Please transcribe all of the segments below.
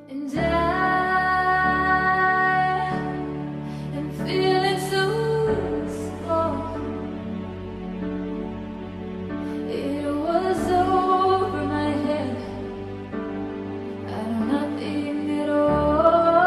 And I am feeling so small. It was over my head. I know nothing at all.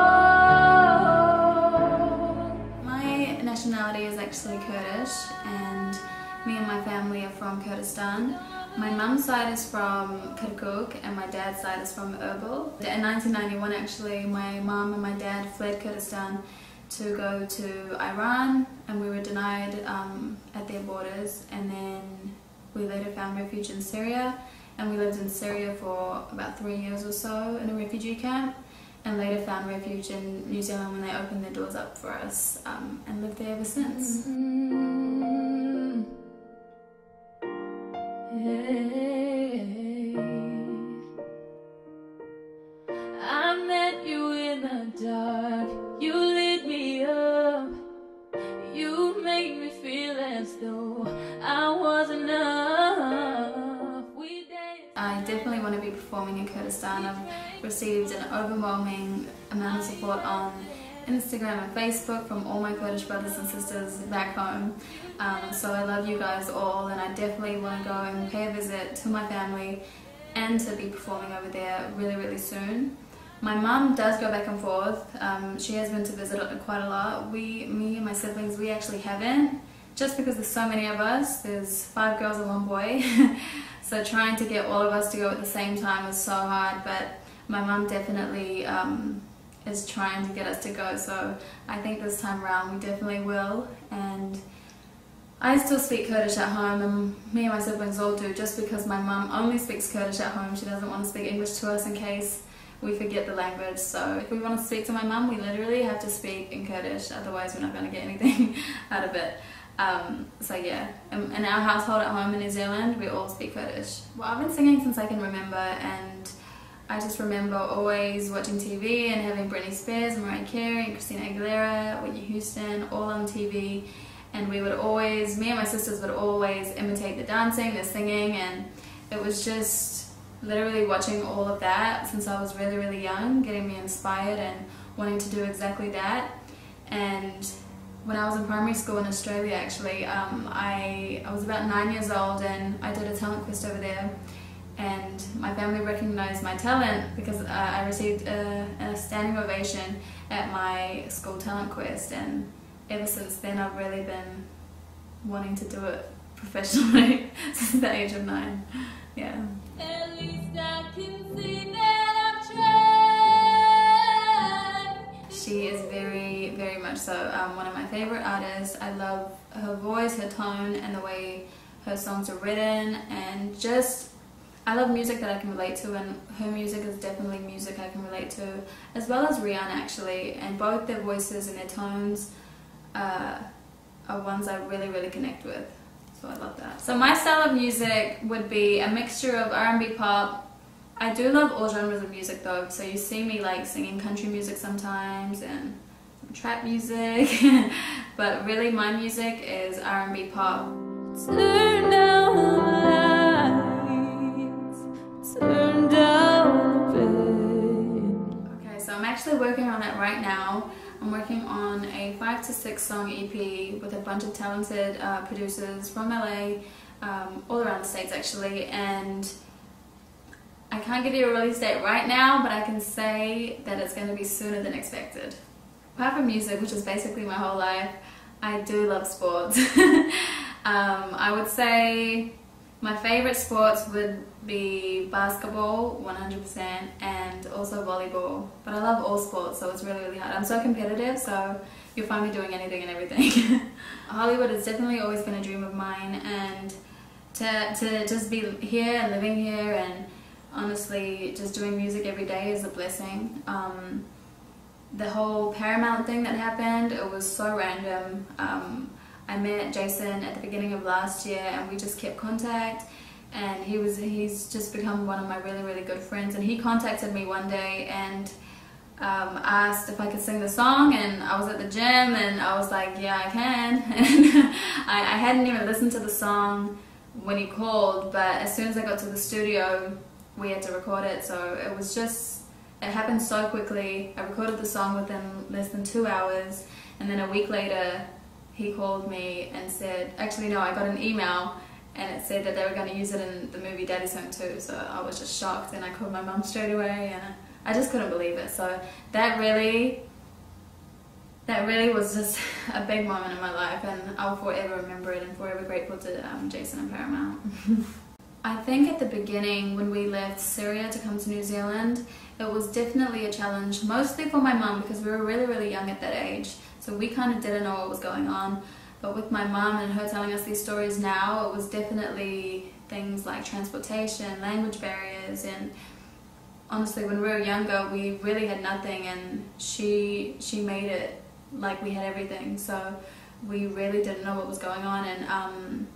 My nationality is actually Kurdish, and me and my family are from Kurdistan. My mum's side is from Kirkuk and my dad's side is from Erbil. In 1991 actually, my mum and my dad fled Kurdistan to go to Iran, and we were denied at their borders, and then we later found refuge in Syria, and we lived in Syria for about 3 years or so in a refugee camp, and later found refuge in New Zealand when they opened their doors up for us, and lived there ever since. Hey, I met you in the dark, you lit me up, you made me feel as though I was enough. I definitely want to be performing in Kurdistan. I've received an overwhelming amount of support on Instagram and Facebook from all my Kurdish brothers and sisters back home. So I love you guys all, and I definitely want to go and pay a visit to my family and to be performing over there really soon. My mum does go back and forth. She has been to visit quite a lot. Me and my siblings, we actually haven't, just because there's so many of us. There's 5 girls and 1 boy. So trying to get all of us to go at the same time is so hard, but my mum definitely is trying to get us to go, so I think this time around we definitely will. And I still speak Kurdish at home, and me and my siblings all do, just because my mum only speaks Kurdish at home. She doesn't want to speak English to us in case we forget the language. So if we want to speak to my mum, we literally have to speak in Kurdish, otherwise we're not going to get anything out of it. So yeah, in our household at home in New Zealand, we all speak Kurdish. Well, I've been singing since I can remember, and I just remember always watching TV and having Britney Spears, Mariah Carey, and Christina Aguilera, Whitney Houston, all on TV. And we would always, me and my sisters would always imitate the dancing, the singing, and it was just literally watching all of that since I was really young, getting me inspired and wanting to do exactly that. And when I was in primary school in Australia, actually, I was about 9 years old, and I did a talent quest over there. And my family recognized my talent because I received a standing ovation at my school talent quest, and ever since then I've really been wanting to do it professionally since the age of 9. Yeah. At least I can see that I've tried. She is very much so one of my favorite artists. I love her voice, her tone, and the way her songs are written, and just I love music that I can relate to, and her music is definitely music I can relate to, as well as Rihanna actually, and both their voices and their tones are ones I really connect with, so I love that. So my style of music would be a mixture of R&B, pop. I do love all genres of music though, so you see me like singing country music sometimes and some trap music, but really my music is R&B, pop. Turn down the lights, turn down the bed. Okay, so I'm actually working on it right now. I'm working on a 5 to 6 song EP with a bunch of talented producers from LA, all around the States actually, and I can't give you a release date right now, but I can say that it's going to be sooner than expected. Apart from music, which is basically my whole life, I do love sports. I would say my favorite sports would be basketball, 100%, and also volleyball. But I love all sports, so it's really hard. I'm so competitive, so you'll find me doing anything and everything. Hollywood has definitely always been a dream of mine, and to just be here and living here and honestly just doing music every day is a blessing. The whole Paramount thing that happened, it was so random. I met Jason at the beginning of last year, and we just kept contact, and he's just become one of my really good friends, and he contacted me one day and asked if I could sing the song, and I was at the gym and I was like, yeah, I can. And I hadn't even listened to the song when he called, but as soon as I got to the studio we had to record it, so it was just it happened so quickly. I recorded the song within less than 2 hours, and then a week later he called me and said, actually no, I got an email and it said that they were going to use it in the movie Daddy's Home 2. So I was just shocked, and I called my mum straight away, and I just couldn't believe it. So that really was just a big moment in my life, and I'll forever remember it and forever grateful to Jason and Paramount. I think at the beginning when we left Syria to come to New Zealand, it was definitely a challenge, mostly for my mum because we were really young at that age, so we kind of didn't know what was going on. But with my mum and her telling us these stories now, it was definitely things like transportation, language barriers, and honestly when we were younger we really had nothing, and she made it like we had everything, so we really didn't know what was going on. And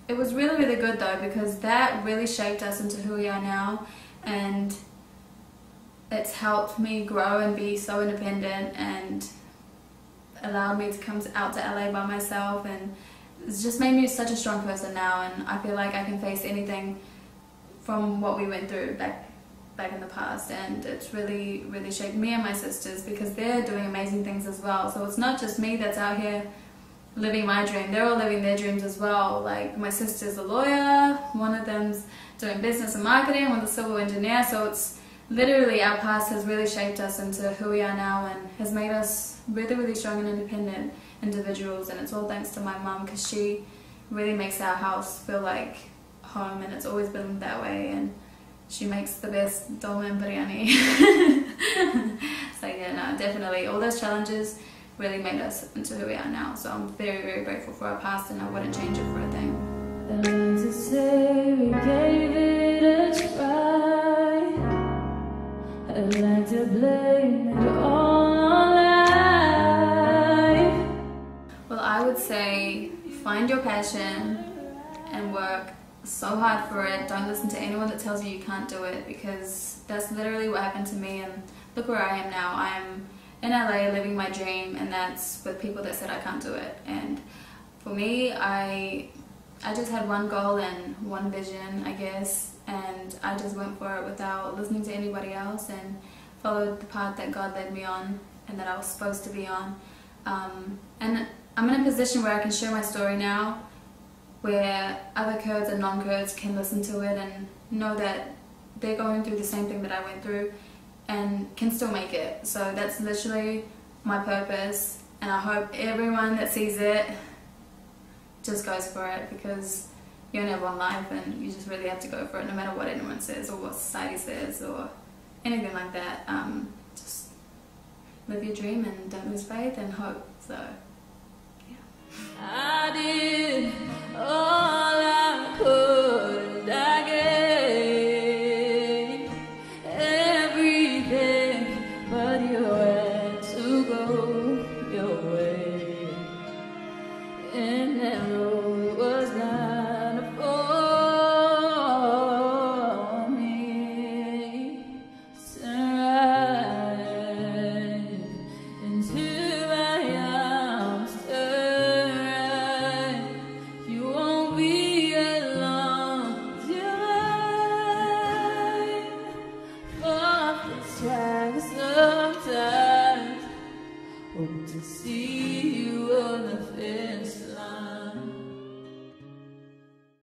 it was really good though, because that really shaped us into who we are now, and it's helped me grow and be so independent, and allowed me to come out to LA by myself, and it's just made me such a strong person now, and I feel like I can face anything from what we went through back in the past. And it's really shaped me and my sisters, because they're doing amazing things as well. So it's not just me that's out here living my dream, they're all living their dreams as well. Like my sister's a lawyer, one of them's doing business and marketing, one's a civil engineer. So it's literally, our past has really shaped us into who we are now, and has made us really strong and independent individuals. And it's all thanks to my mum, because she really makes our house feel like home, and it's always been that way. And she makes the best dolma and biryani. So yeah, no, definitely all those challenges really made us into who we are now. So I'm very grateful for our past, and I wouldn't change it for a thing. I like to say we gave it a try. I'd like to blame it all on life. Well, I would say find your passion and work so hard for it. Don't listen to anyone that tells you you can't do it, because that's literally what happened to me, and look where I am now. I'm in LA living my dream, and that's with people that said I can't do it. And for me, I just had one goal and one vision, I guess, and I just went for it without listening to anybody else, and followed the path that God led me on and that I was supposed to be on. And I'm in a position where I can share my story now, where other Kurds and non-Kurds can listen to it and know that they're going through the same thing that I went through, and can still make it. So that's literally my purpose, and I hope everyone that sees it just goes for it, because you only have one life, and you just really have to go for it, no matter what anyone says or what society says or anything like that. Just live your dream and don't lose faith and hope. So yeah. I did. Oh.